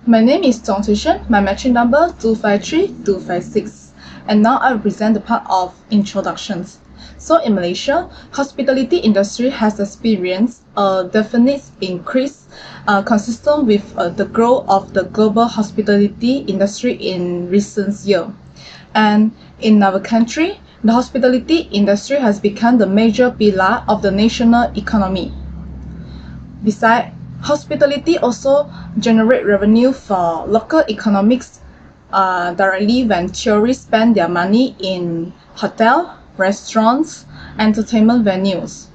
My name is Chong, my matching number 253256, and now I will present the part of introductions. So in Malaysia, hospitality industry has experienced a definite increase consistent with the growth of the global hospitality industry in recent years. And in our country, the hospitality industry has become the major pillar of the national economy. Besides, hospitality also generate revenue for local economics directly when tourists spend their money in hotel, restaurants, entertainment venues.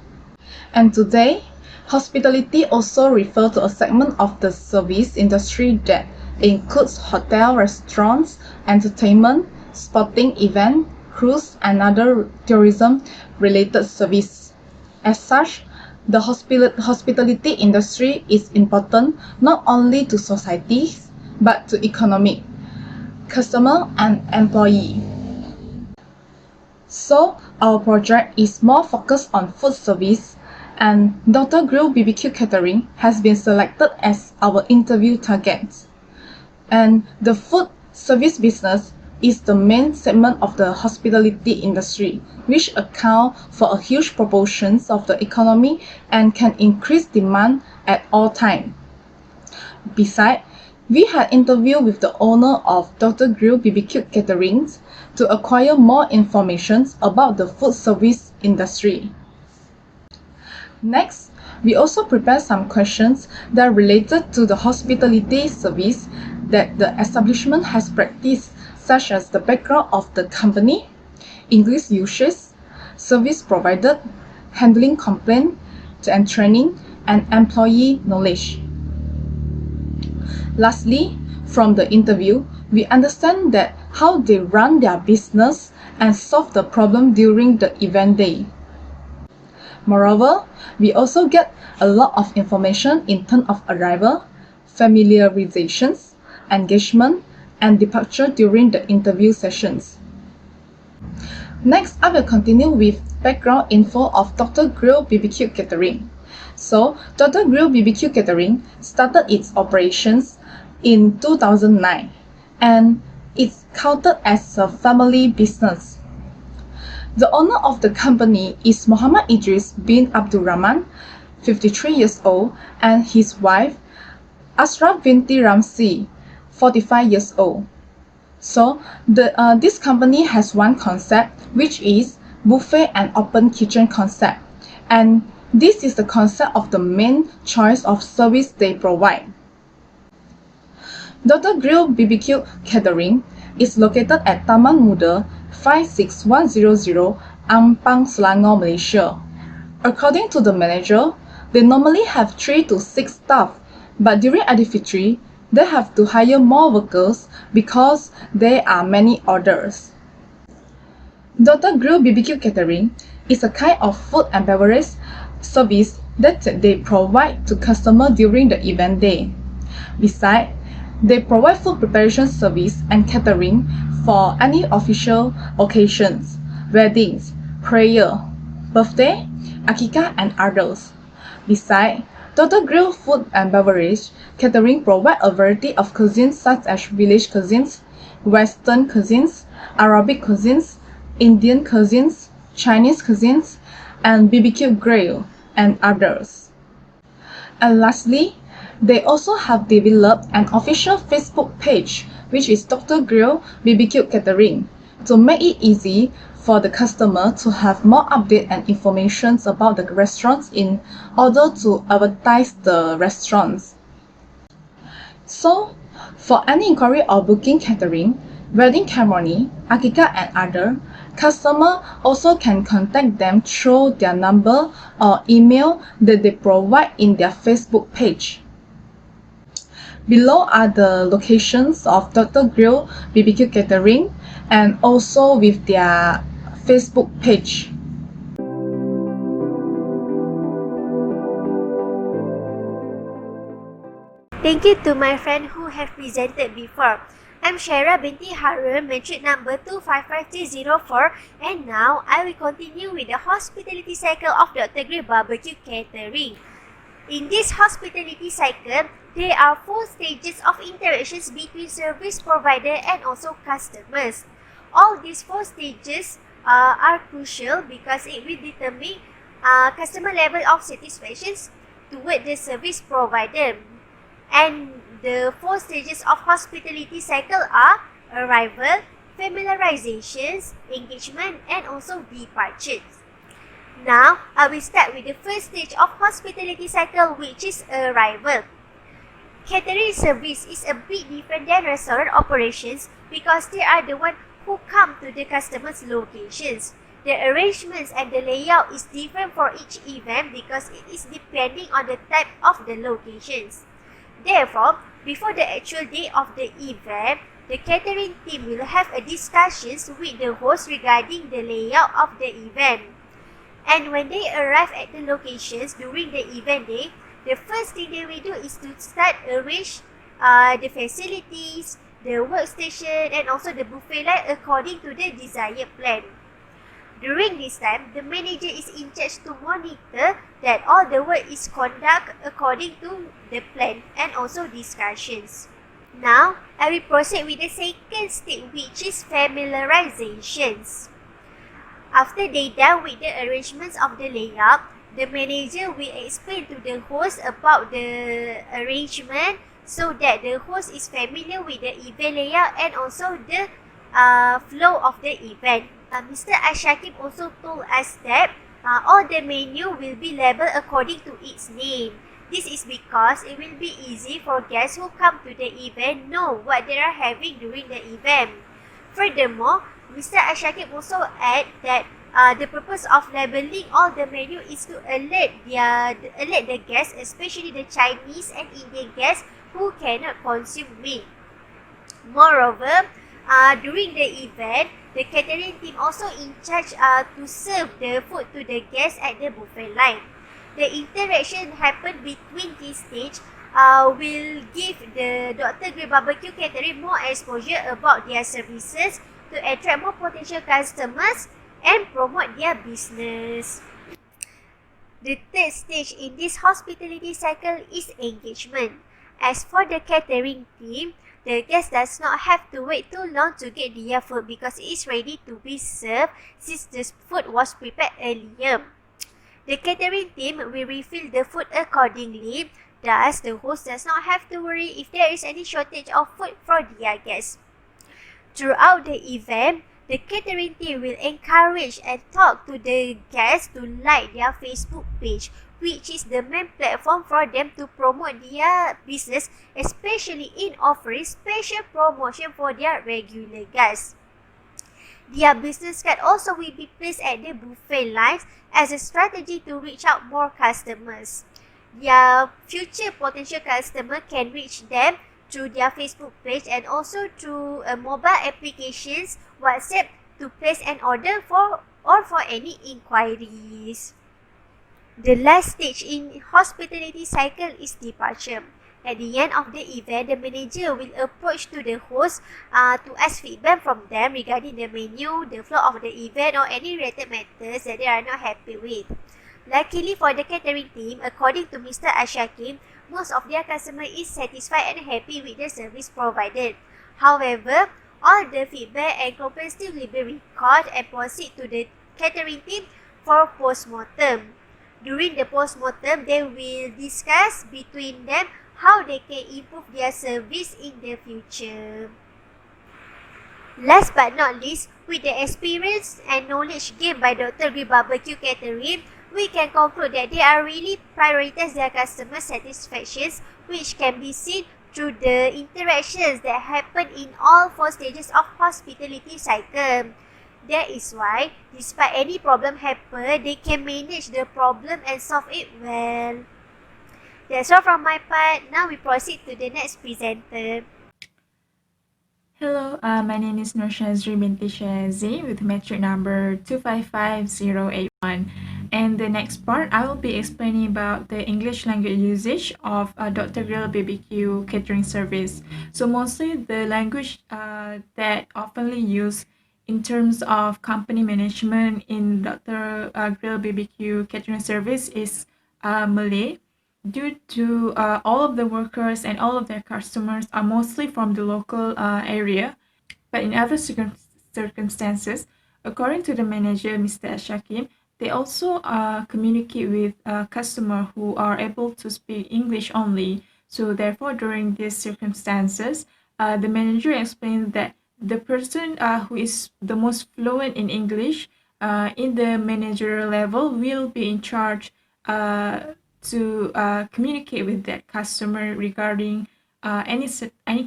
And today, hospitality also refers to a segment of the service industry that includes hotel, restaurants, entertainment, sporting event, cruise, and other tourism-related service. As such, the hospitality industry is important not only to societies but to economic, customer, and employee. So, our project is more focused on food service, and Dr. Grill BBQ Catering has been selected as our interview target. And the food service business is the main segment of the hospitality industry, which accounts for a huge proportion of the economy and can increase demand at all times. Besides, we had interviewed with the owner of Dr. Grill BBQ Catering to acquire more information about the food service industry. Next, we also prepared some questions that are related to the hospitality service that the establishment has practiced, such as the background of the company, English usage, service provided, handling complaint, and training, and employee knowledge. Lastly, from the interview, we understand that how they run their business and solve the problem during the event day. Moreover, we also get a lot of information in terms of arrival, familiarizations, engagement, and departure during the interview sessions. Next, I will continue with background info of Dr. Grill BBQ Catering. So, Dr. Grill BBQ Catering started its operations in 2009, and it's counted as a family business. The owner of the company is Muhammad Idris bin Abdul Rahman, 53 years old, and his wife Ashraf Binti Ramsi, 45 years old. So, this company has one concept, which is buffet and open kitchen concept, and this is the concept of the main choice of service they provide. Dr. Grill BBQ Catering is located at Taman Muda 56100 Ampang, Selangor, Malaysia. According to the manager, they normally have 3 to 6 staff, but during Aidilfitri, they have to hire more workers because there are many orders. Dr. Grill BBQ Catering is a kind of food and beverage service that they provide to customers during the event day. Besides, they provide food preparation service and catering for any official occasions, weddings, prayer, birthday, akikah, and others. Besides, Dr. Grill Food and Beverage Catering provide a variety of cuisines such as village cuisines, Western cuisines, Arabic cuisines, Indian cuisines, Chinese cuisines, and BBQ grill, and others. And lastly, they also have developed an official Facebook page, which is Dr. Grill BBQ Catering, to make it easy for the customer to have more updates and information about the restaurants in order to advertise the restaurants. So, for any inquiry or booking catering, wedding ceremony, akikah, and other, customer also can contact them through their number or email that they provide in their Facebook page. Below are the locations of Dr. Grill BBQ Catering and also with their Facebook page. Thank you to my friend who have presented before. I'm Syahirah Binti Harun, metric number 255304, and now I will continue with the hospitality cycle of Dr. Grill Barbecue Catering. In this hospitality cycle, there are 4 stages of interactions between service provider and also customers. All these 4 stages are crucial because it will determine customer level of satisfaction toward the service provider. And the 4 stages of hospitality cycle are arrival, familiarizations, engagement, and also departures. Now, I will start with the first stage of hospitality cycle, which is arrival. Catering service is a bit different than restaurant operations because they are the one who come to the customer's locations. The arrangements and the layout is different for each event because it is depending on the type of the locations. Therefore, before the actual day of the event, the catering team will have a discussions with the host regarding the layout of the event. And when they arrive at the locations during the event day, the first thing they will do is to start arrange the facilities, the workstation, and also the buffet line according to the desired plan. During this time, the manager is in charge to monitor that all the work is conducted according to the plan and also discussions. Now, I will proceed with the second step, which is familiarizations. After they done with the arrangements of the layout, the manager will explain to the host about the arrangement so that the host is familiar with the event layout and also the flow of the event. Mr. Ashakib also told us that all the menu will be labeled according to its name. This is because it will be easy for guests who come to the event know what they are having during the event. Furthermore, Mr. Ashakib also add that the purpose of labeling all the menu is to alert the guests, especially the Chinese and Indian guests who cannot consume meat. Moreover, during the event, the catering team also in charge to serve the food to the guests at the buffet line. The interaction happen between this stage will give the Dr. Grey Barbecue Catering more exposure about their services to attract more potential customers and promote their business. The third stage in this hospitality cycle is engagement. As for the catering team, the guest does not have to wait too long to get their food because it is ready to be served since the food was prepared earlier. The catering team will refill the food accordingly, thus the host does not have to worry if there is any shortage of food for their guests. Throughout the event, the catering team will encourage and talk to the guests to like their Facebook page, which is the main platform for them to promote their business, especially in offering special promotion for their regular guests. Their business card also will be placed at the buffet lines as a strategy to reach out more customers. Their future potential customer can reach them through their Facebook page and also through mobile applications, WhatsApp, to place an order for any inquiries. The last stage in hospitality cycle is departure. At the end of the event, the manager will approach to the host to ask feedback from them regarding the menu, the flow of the event, or any related matters that they are not happy with. Luckily for the catering team, according to Mr. Ashakim, most of their customers is satisfied and happy with the service provided. However, all the feedback and complaints still will be recorded and proceed to the catering team for post-mortem. During the post-mortem, they will discuss between them how they can improve their service in the future. Last but not least, with the experience and knowledge gained by Dr. Grey Barbecue Catering, we can conclude that they are really prioritize their customer satisfactions, which can be seen through the interactions that happen in all 4 stages of hospitality cycle. That is why, despite any problem happen, they can manage the problem and solve it well. That's all from my part. Now we proceed to the next presenter. Hello, my name is Shazreen Bt Shayazi with metric number 255081. And the next part, I will be explaining about the English language usage of Dr. Grill BBQ catering service. So mostly the language that oftenly used in terms of company management in Dr. Grill BBQ catering service is Malay. due to all of the workers and all of their customers are mostly from the local area. But in other circumstances, according to the manager, Mr. Shakim, they also communicate with customers who are able to speak English only. So therefore, during these circumstances, the manager explained that the person who is the most fluent in English in the managerial level will be in charge to communicate with that customer regarding any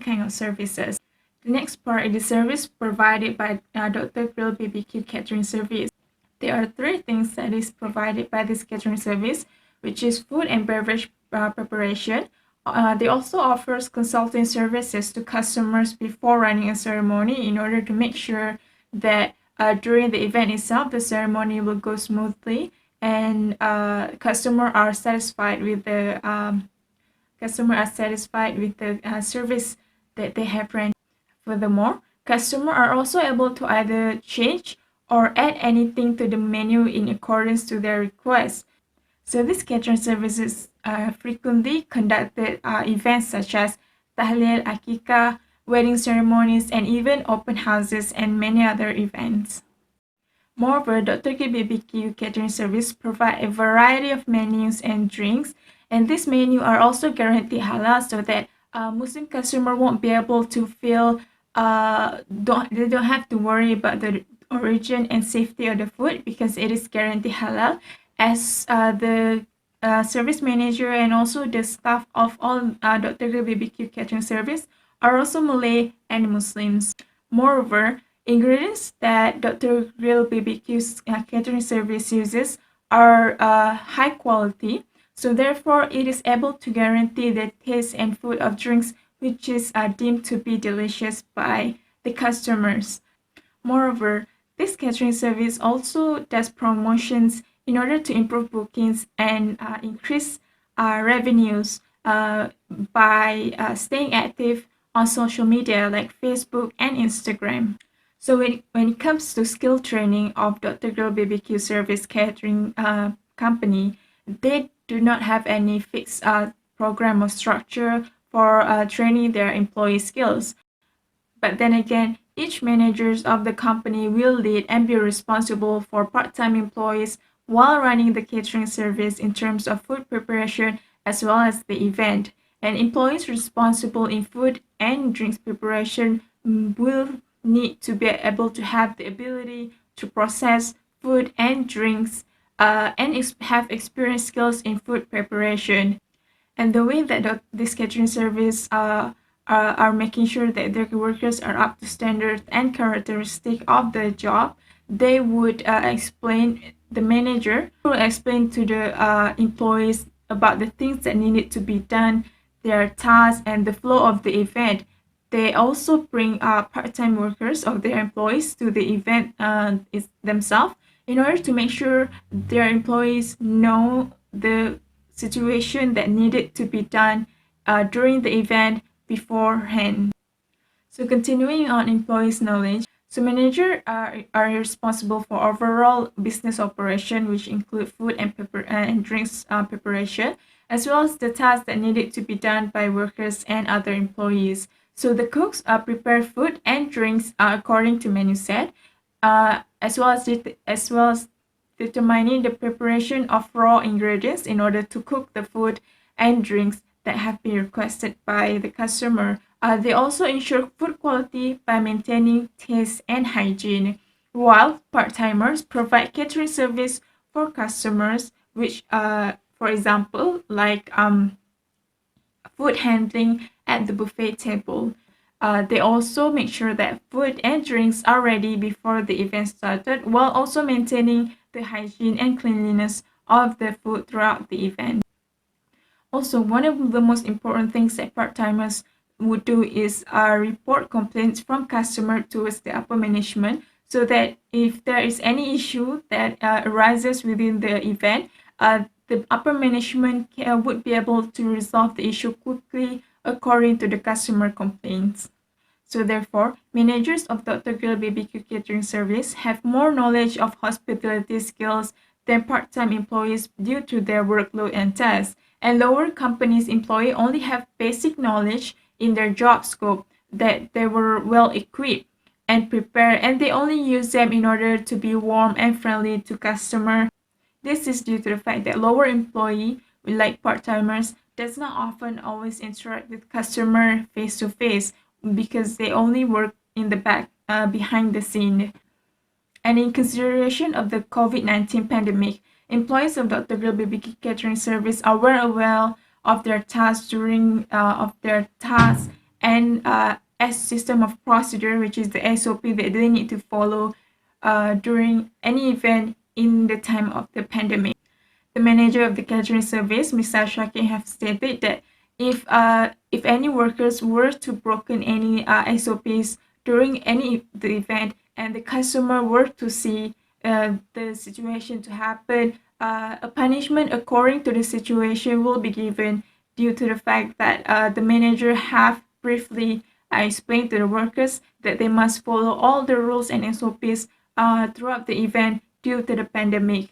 kind of services. The next part is the service provided by Dr. Grill BBQ Catering Service. There are three things that is provided by this catering service, which is food and beverage preparation. They also offers consulting services to customers before running a ceremony in order to make sure that during the event itself, the ceremony will go smoothly and customers are satisfied with the service that they have rendered. Furthermore, customers are also able to either change or add anything to the menu in accordance to their request. So these catering services frequently conducted events such as tahlil, akikah, wedding ceremonies, and even open houses and many other events. Moreover, Dr. K BBQ catering service provide a variety of menus and drinks, and these menus are also guaranteed halal so that Muslim customer won't be able to feel they don't have to worry about the origin and safety of the food because it is guaranteed halal, as the service manager and also the staff of all Dr. K BBQ catering service are also Malay and Muslims. Moreover, ingredients that Dr. Grill BBQ's catering service uses are high quality, so therefore it is able to guarantee the taste and food of drinks which is deemed to be delicious by the customers. Moreover, this catering service also does promotions in order to improve bookings and increase revenues by staying active on social media like Facebook and Instagram. So when it comes to skill training of Dr. Grill BBQ Service Catering Company, they do not have any fixed program or structure for training their employee skills. But then again, each managers of the company will lead and be responsible for part-time employees while running the catering service in terms of food preparation as well as the event. And employees responsible in food and drinks preparation will need to be able to have the ability to process food and drinks and have experience skills in food preparation. And the way that this catering service are making sure that their workers are up to standard and characteristic of the job, they would the manager will explain to the employees about the things that needed to be done, their tasks, and the flow of the event. They also bring part-time workers of their employees to the event themselves in order to make sure their employees know the situation that needed to be done during the event beforehand. So continuing on employees' knowledge, so managers are responsible for overall business operation, which include food and drinks preparation, as well as the tasks that needed to be done by workers and other employees. So the cooks prepare food and drinks according to menu set, as well as determining the preparation of raw ingredients in order to cook the food and drinks that have been requested by the customer. They also ensure food quality by maintaining taste and hygiene, while part-timers provide catering service for customers, which, for example, like food handling at the buffet table. They also make sure that food and drinks are ready before the event started, while also maintaining the hygiene and cleanliness of the food throughout the event. Also, one of the most important things that part-timers would do is report complaints from customer towards the upper management, so that if there is any issue that arises within the event, the upper management would be able to resolve the issue quickly according to the customer complaints. So therefore, managers of Dr. Grill BBQ Catering Service have more knowledge of hospitality skills than part-time employees due to their workload and tasks. And lower companies' employees only have basic knowledge in their job scope, that they were well equipped and prepared, and they only use them in order to be warm and friendly to customer. This is due to the fact that lower employee, like part-timers, does not often always interact with customer face to face because they only work in the back, behind the scene. And in consideration of the COVID-19 pandemic, employees of Dr. Grill BBQ Catering Service are well aware of their tasks and as system of procedure, which is the SOP that they need to follow during any event in the time of the pandemic. The manager of the catering service, Mr. Shaki, have stated that if any workers were to broken any SOPs during the event, and the customer were to see the situation to happen, a punishment according to the situation will be given, due to the fact that the manager have briefly explained to the workers that they must follow all the rules and SOPs throughout the event due to the pandemic.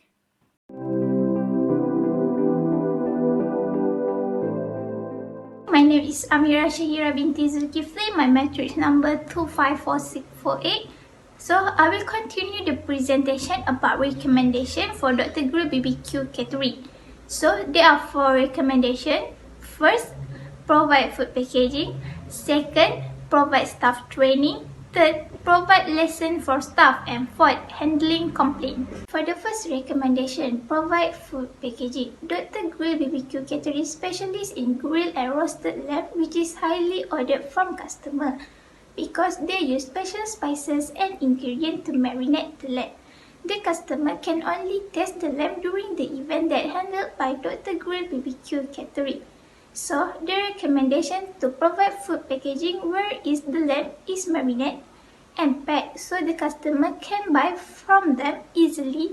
My name is Amirah Binti Zulkifli. My matrix number 254648. So I will continue the presentation about recommendation for Dr. Grill BBQ Catering. So there are 4 recommendations. First, provide food packaging. Second, provide staff training. Third, provide lesson for staff. And fourth, handling complaint. For the first recommendation, provide food packaging. Dr. Grill BBQ Catering specialist in grill and roasted lamb, which is highly ordered from customer because they use special spices and ingredients to marinate the lamb. The customer can only taste the lamb during the event that handled by Dr. Grill BBQ Catering. So, the recommendation to provide food packaging where is the lamb is marinated and packed so the customer can buy from them easily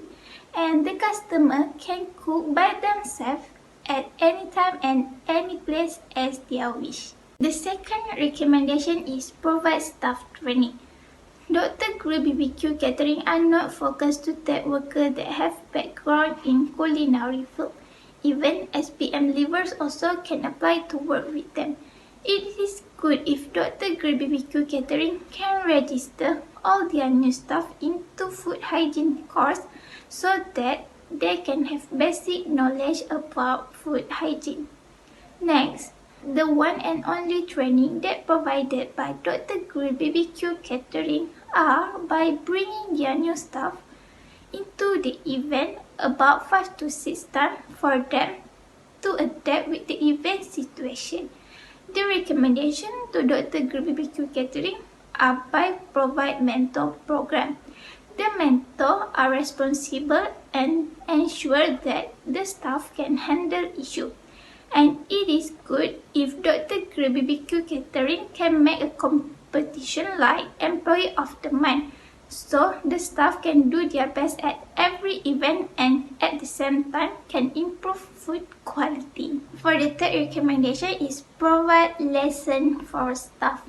and the customer can cook by themselves at any time and any place as their wish. The second recommendation is provide staff training. Dr. Grill BBQ Catering are not focused to take workers that have background in culinary field. Even SPM leavers also can apply to work with them. It is good if Dr. Grill BBQ Catering can register all their new staff into food hygiene course so that they can have basic knowledge about food hygiene. Next, the one and only training that provided by Dr. Grill BBQ Catering are by bringing their new staff into the event about 5 to 6 times for them to adapt with the event situation. The recommendation to Dr. Grill BBQ Catering are by provide mentor program. The mentor are responsible and ensure that the staff can handle issue. And it is good if Dr. Grill BBQ Catering can make a competition like Employee of the Month, so the staff can do their best at every event and at the same time can improve food quality. For the third recommendation is provide lesson for staff.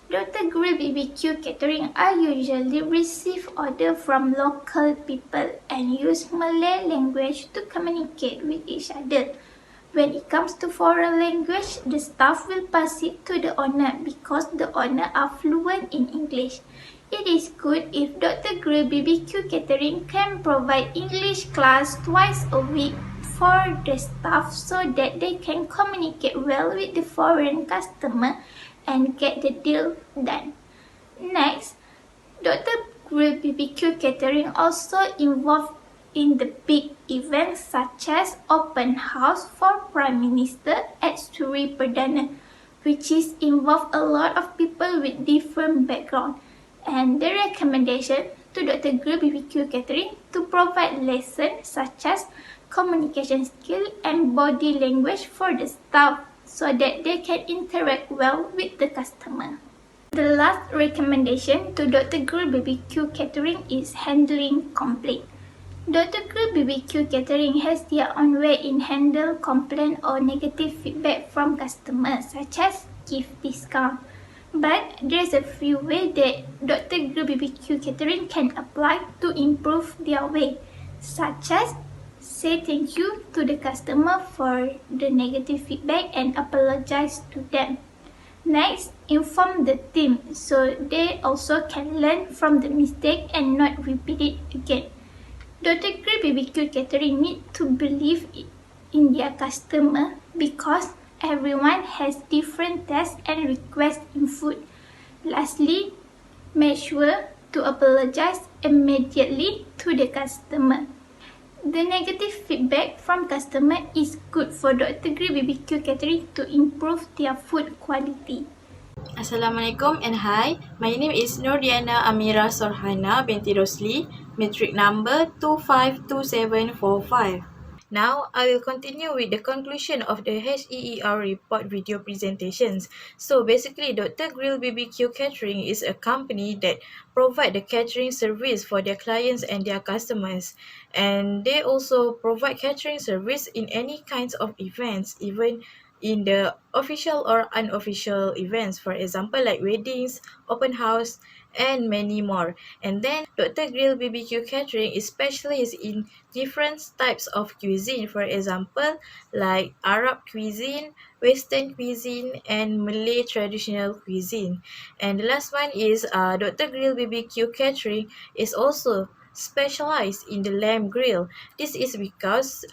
Dr. Grill BBQ Catering are usually receive order from local people and use Malay language to communicate with each other. When it comes to foreign language, the staff will pass it to the owner because the owner are fluent in English. It is good if Dr. Grill BBQ Catering can provide English class twice a week for the staff so that they can communicate well with the foreign customer and get the deal done. Next, Dr. Grill BBQ Catering also involved in the big events such as open house for Prime Minister at Sri Perdana, which is involve a lot of people with different background. And the recommendation to Dr. Grill BBQ Catering to provide lessons such as communication skill and body language for the staff so that they can interact well with the customer. The last recommendation to Dr. Grill BBQ Catering is handling complaint. Dr. Grill BBQ Catering has their own way in handle complaint or negative feedback from customers, such as give discount. But there's a few ways that Dr. Grill BBQ Catering can apply to improve their way, such as say thank you to the customer for the negative feedback and apologize to them. Next, inform the team so they also can learn from the mistake and not repeat it again. Dr. Grill BBQ Catering need to believe in their customer because everyone has different tastes and requests in food. Lastly, make sure to apologize immediately to the customer. The negative feedback from customer is good for Dr. Grill BBQ Catering to improve their food quality. Assalamualaikum and hi. My name is Nurdiyana Amira Sorhana Binti Rosli, metric number 252745. Now, I will continue with the conclusion of the HEER report video presentations. So basically, Dr. Grill BBQ Catering is a company that provide the catering service for their clients and their customers. And they also provide catering service in any kinds of events, even in the official or unofficial events, for example, like weddings, open house, and many more. And then Dr. Grill BBQ Catering is specialist in different types of cuisine, for example, like Arab cuisine, Western cuisine, and Malay traditional cuisine. And the last one is Dr. Grill BBQ Catering is also specialized in the lamb grill. This is because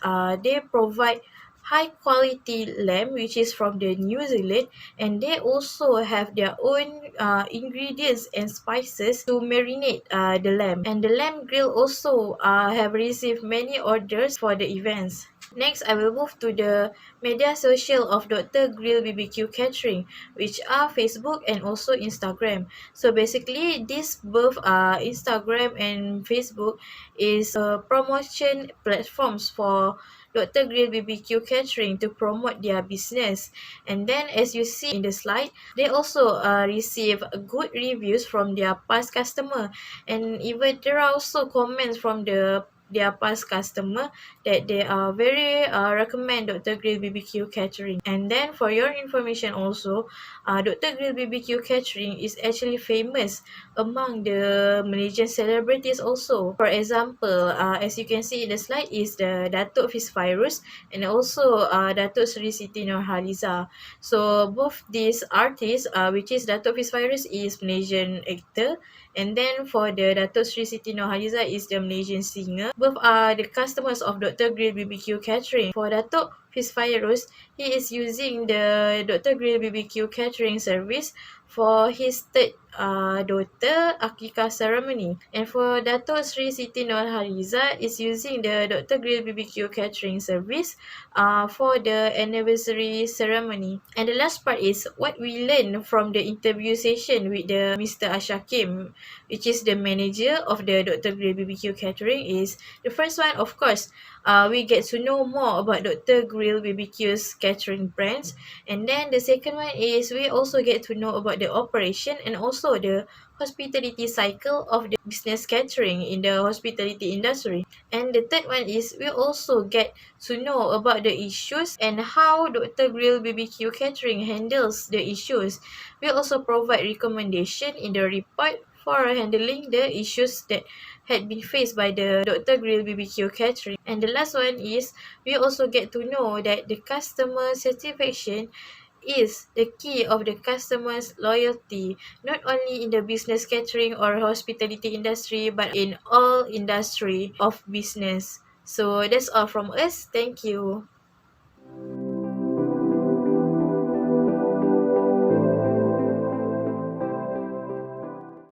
they provide high quality lamb which is from the New Zealand, and they also have their own ingredients and spices to marinate the lamb. And the lamb grill also have received many orders for the events. Next, I will move to the media social of Dr. Grill BBQ Catering, which are Facebook and also Instagram. So basically, this both Instagram and Facebook is promotion platforms for Dr. Grill BBQ Catering to promote their business. And then, as you see in the slide, they also receive good reviews from their past customer, and even there are also comments from their past customer that they are very recommend Dr. Grill BBQ Catering. And then for your information also, Dr. Grill BBQ Catering is actually famous among the Malaysian celebrities also. For example, as you can see in the slide is the Datuk Fisvirus and also Datuk Sri Siti Nurhaliza. So both these artists, which is Datuk Fisvirus is Malaysian actor, and then for the Datuk Sri Siti Nurhaliza is the Malaysian singer. Both are the customers of Dr. Grill BBQ Catering. For Datuk Fisvirus, he is using the Dr. Grill BBQ Catering service for his third daughter Akikah ceremony. And for Datuk Sri Siti Nurhaliza is using the Dr. Grill BBQ Catering service for the anniversary ceremony. And the last part is what we learned from the interview session with the Mr. Ashakim, which is the manager of the Dr. Grill BBQ Catering. Is the first one, of course, we get to know more about Dr. Grill BBQ's catering brands. And then the second one is we also get to know about the operation and also the hospitality cycle of the business catering in the hospitality industry. And the third one is we also get to know about the issues and how Dr. Grill BBQ Catering handles the issues. We also provide recommendation in the report for handling the issues that had been faced by the Dr. Grill BBQ Catering. And the last one is we also get to know that the customer satisfaction is the key of the customer's loyalty, not only in the business catering or hospitality industry, but in all industry of business. So that's all from us. Thank you.